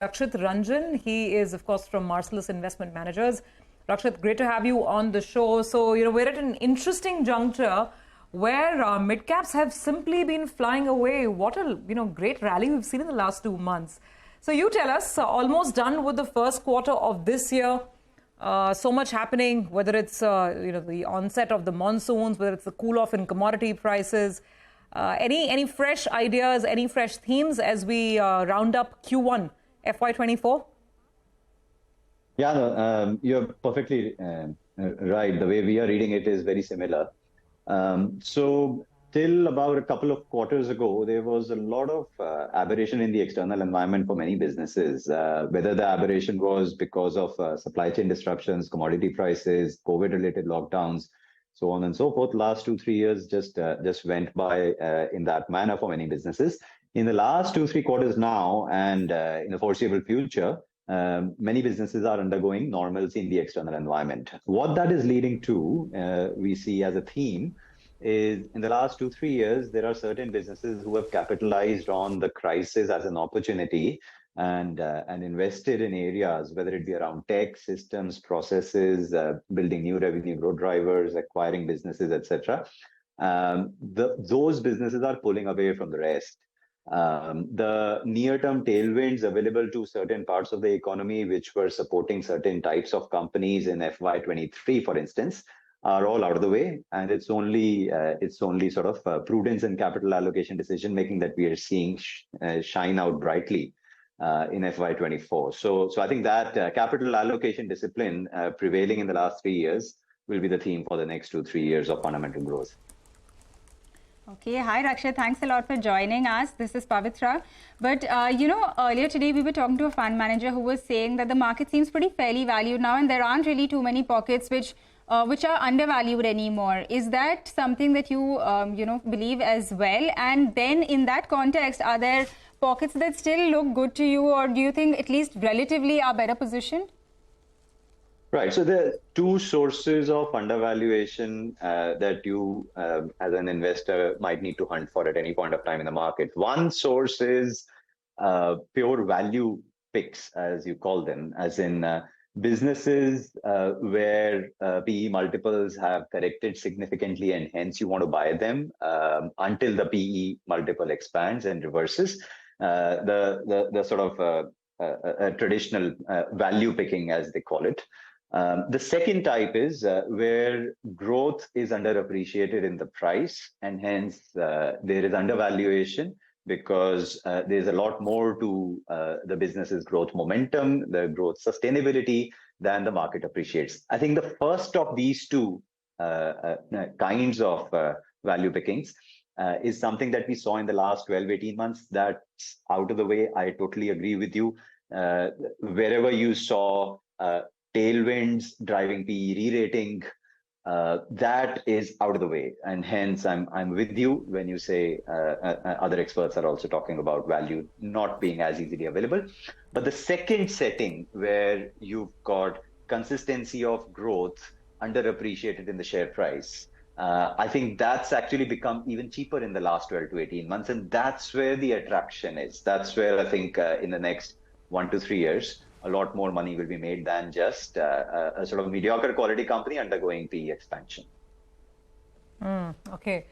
Rakshit Ranjan. He is, of course, from Marcellus Investment Managers. Rakshit, great to have you on the show. So, we're at an interesting juncture where mid-caps have simply been flying away. What a, great rally we've seen in the last 2 months. So you tell us, almost done with the first quarter of this year. So much happening, whether it's, the onset of the monsoons, whether it's the cool-off in commodity prices. Any fresh ideas, any fresh themes as we round up Q1 FY24? Yeah, no, you're perfectly right. The way we are reading it is very similar. So till about a couple of quarters ago, there was a lot of aberration in the external environment for many businesses, whether the aberration was because of supply chain disruptions, commodity prices, COVID-related lockdowns, so on and so forth. Last 2-3 years just went by in that manner for many businesses. In the last 2-3 quarters now, and in the foreseeable future, many businesses are undergoing normalcy in the external environment. What that is leading to, we see as a theme, is in the last 2-3 years, there are certain businesses who have capitalized on the crisis as an opportunity and invested in areas, whether it be around tech, systems, processes, building new revenue growth drivers, acquiring businesses, etc. Those businesses are pulling away from the rest. The near-term tailwinds available to certain parts of the economy, which were supporting certain types of companies in FY23, for instance, are all out of the way, and it's only sort of prudence and capital allocation decision making that we are seeing shine out brightly in FY24. So I think that capital allocation discipline prevailing in the last 3 years will be the theme for the next 2-3 years of fundamental growth. Okay, hi Rakshit, thanks a lot for joining us. This is Pavitra. But, earlier today we were talking to a fund manager who was saying that the market seems pretty fairly valued now and there aren't really too many pockets which are undervalued anymore. Is that something that you, believe as well? And then in that context, are there pockets that still look good to you, or do you think at least relatively are better positioned? Right. So there are two sources of undervaluation that you, as an investor, might need to hunt for at any point of time in the market. One source is pure value picks, as you call them, as in businesses where PE multiples have corrected significantly, and hence you want to buy them until the PE multiple expands and reverses. The sort of traditional value picking, as they call it. The second type is where growth is underappreciated in the price, and hence there is undervaluation because there's a lot more to the business's growth momentum, the growth sustainability than the market appreciates. I think the first of these two kinds of value pickings is something that we saw in the last 12-18 months. That's out of the way. I totally agree with you. Wherever you saw tailwinds driving PE re-rating, that is out of the way, and hence I'm with you when you say other experts are also talking about value not being as easily available. But the second setting where you've got consistency of growth underappreciated in the share price, I think that's actually become even cheaper in the last 12 to 18 months, and that's where the attraction is. That's where I think in the next 1 to 3 years, a lot more money will be made than just a sort of mediocre quality company undergoing PE expansion. Okay.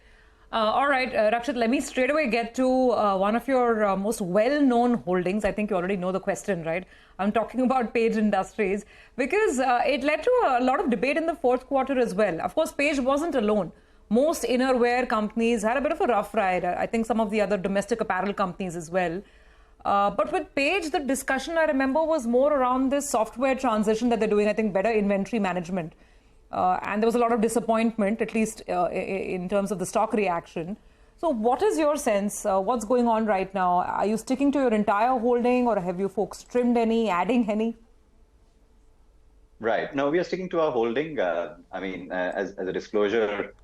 All right, Rakshit, let me straight away get to one of your most well-known holdings. I think you already know the question, right? I'm talking about Page Industries, because it led to a lot of debate in the fourth quarter as well. Of course, Page wasn't alone. Most innerwear companies had a bit of a rough ride. I think some of the other domestic apparel companies as well. But with Page, the discussion I remember was more around this software transition that they're doing, I think better inventory management. And there was a lot of disappointment, at least in terms of the stock reaction. So what is your sense? What's going on right now? Are you sticking to your entire holding, or have you folks trimmed any, adding any? Right. No, we are sticking to our holding. As a disclosure,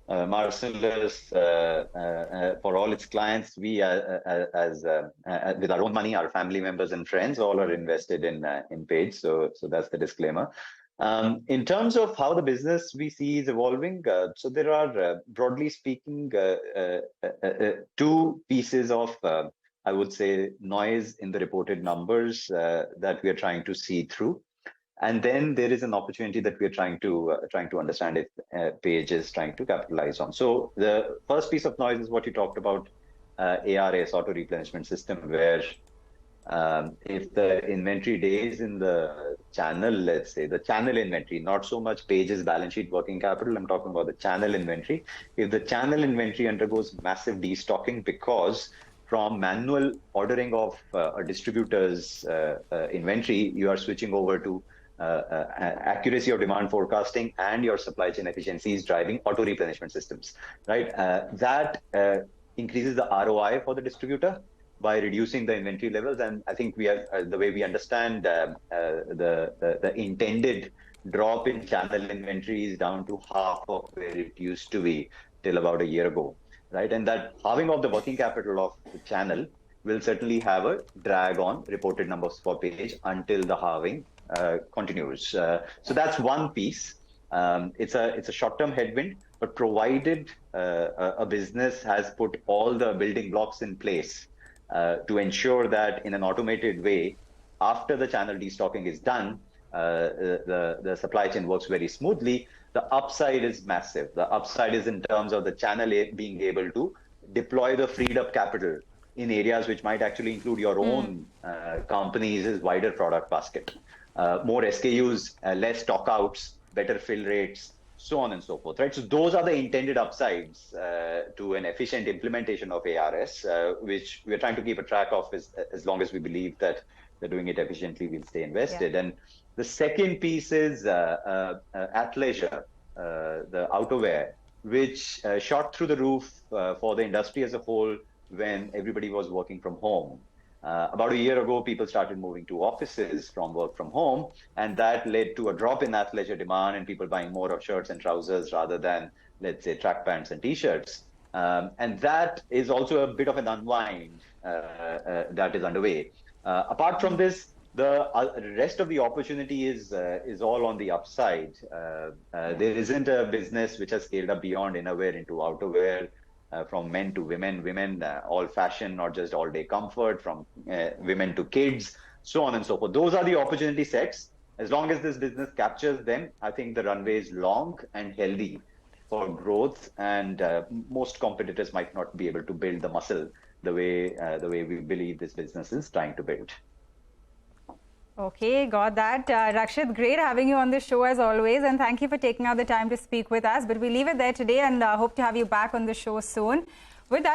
Marcellus, for all its clients, we, with our own money, our family members and friends, all are invested in Page. So that's the disclaimer. In terms of how the business we see is evolving, so there are, broadly speaking, two pieces of I would say, noise in the reported numbers that we are trying to see through. And then there is an opportunity that we are trying to understand if Page is trying to capitalize on. So the first piece of noise is what you talked about, ARS, auto replenishment system, where if the inventory days in the channel, let's say the channel inventory, not so much Page's balance sheet working capital, I'm talking about the channel inventory. If the channel inventory undergoes massive destocking because from manual ordering of a distributor's inventory, you are switching over to accuracy of demand forecasting, and your supply chain efficiencies driving auto replenishment systems, right? That increases the ROI for the distributor by reducing the inventory levels. And I think we are, the way we understand the intended drop in channel inventories down to half of where it used to be till about a year ago, right? And that halving of the working capital of the channel will certainly have a drag on reported numbers for Page until the halving continues. So that's one piece. It's a short-term headwind, but provided a business has put all the building blocks in place to ensure that in an automated way, after the channel destocking is done, the supply chain works very smoothly, the upside is massive. The upside is in terms of the channel being able to deploy the freed up capital in areas which might actually include your own company's wider product basket. More SKUs, less stockouts, better fill rates, so on and so forth, right? So those are the intended upsides to an efficient implementation of ARS, which we're trying to keep a track of as long as we believe that they're doing it efficiently, we'll stay invested. Yeah. And the second piece is athleisure, the outerwear, which shot through the roof for the industry as a whole when everybody was working from home. About a year ago, people started moving to offices from work from home, and that led to a drop in athleisure demand and people buying more of shirts and trousers rather than, let's say, track pants and T-shirts. And that is also a bit of an unwind that is underway. Apart from this, the rest of the opportunity is all on the upside. There isn't a business which has scaled up beyond innerwear into outerwear. From men to women, all fashion, not just all day comfort, from women to kids, so on and so forth. Those are the opportunity sets. As long as this business captures them, I think the runway is long and healthy for growth, and most competitors might not be able to build the muscle the way we believe this business is trying to build. Okay, got that. Rakshit, great having you on the show as always, and thank you for taking out the time to speak with us. But we leave it there today and hope to have you back on the show soon. With that,